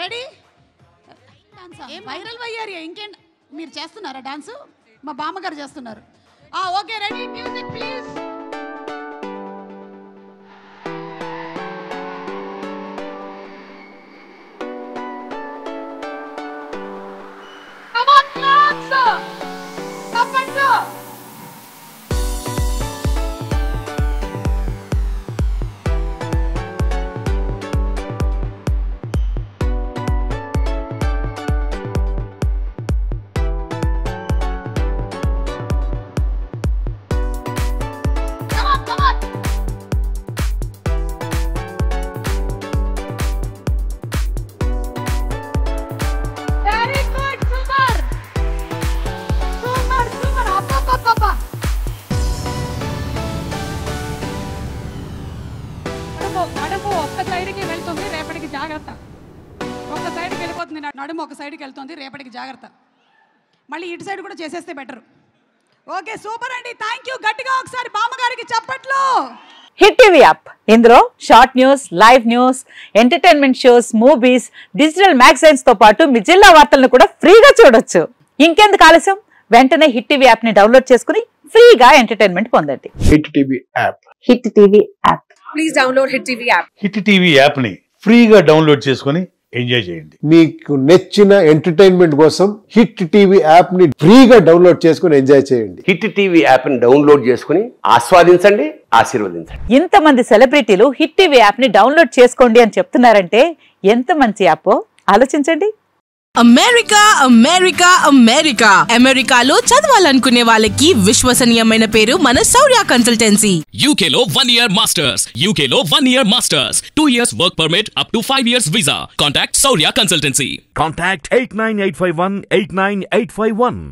ready viral అయ్యారు ఇంకేంటి మీరు చేస్తున్నారా డాన్స్ మా బామ్మగారు చేస్తున్నారు ఓకే రెడీ మ్యూజిక్ ప్లీజ్ నడుము ఒక సైడ్కి వెళ్తుంది రేపటికి జాగ్రత్త మళ్ళీ ఇటు సైడ్ కూడా చేసేస్తే బెటర్ ఓకే సూపర్ అండి థ్యాంక్ యూ గట్టిగా ఒకసారి బామ్మగారికి చప్పట్లు హిట్ టీవీ యాప్ ఇందులో short news live news entertainment shows movies digital magazines తో పాటు మీ జిల్లా వార్తలను కూడా ఫ్రీగా చూడొచ్చు ఇంకెందుకు ఆలస్యం వెంటనే హిట్ టీవీ యాప్ ని డౌన్లోడ్ చేసుకుని ఫ్రీగా ఎంటర్టైన్మెంట్ పొందండి hit TV app hit TV app please download hit TV app hit TV app ని ఫ్రీగా డౌన్లోడ్ చేసుకుని ఎంజాయ్ చేయండి మీకు నచ్చిన ఎంటర్టైన్మెంట్ కోసం హిట్ టీవీ యాప్ ని ఫ్రీగా డౌన్లోడ్ చేసుకుని ఎంజాయ్ చేయండి హిట్ టీవీ యాప్ ని డౌన్లోడ్ చేసుకుని ఆస్వాదించండి ఆశీర్వదించండి ఇంతమంది సెలబ్రిటీలు హిట్ టీవీ యాప్ ని డౌన్లోడ్ చేసుకోండి అని చెప్తున్నారంటే ఎంత మంచి యాప్ ఆలోచించండి అమెరికా అమెరికా అమెరికా అమెరికాలో చదవాలనుకునే వాళ్ళకి విశ్వసనీయమైన పేరు మన శౌర్య కన్సల్టెన్సీ UK లో 1 year masters UK లో 1 year masters 2 years work permit up to 5 years visa contact Saurya Consultancy contact 89851 89851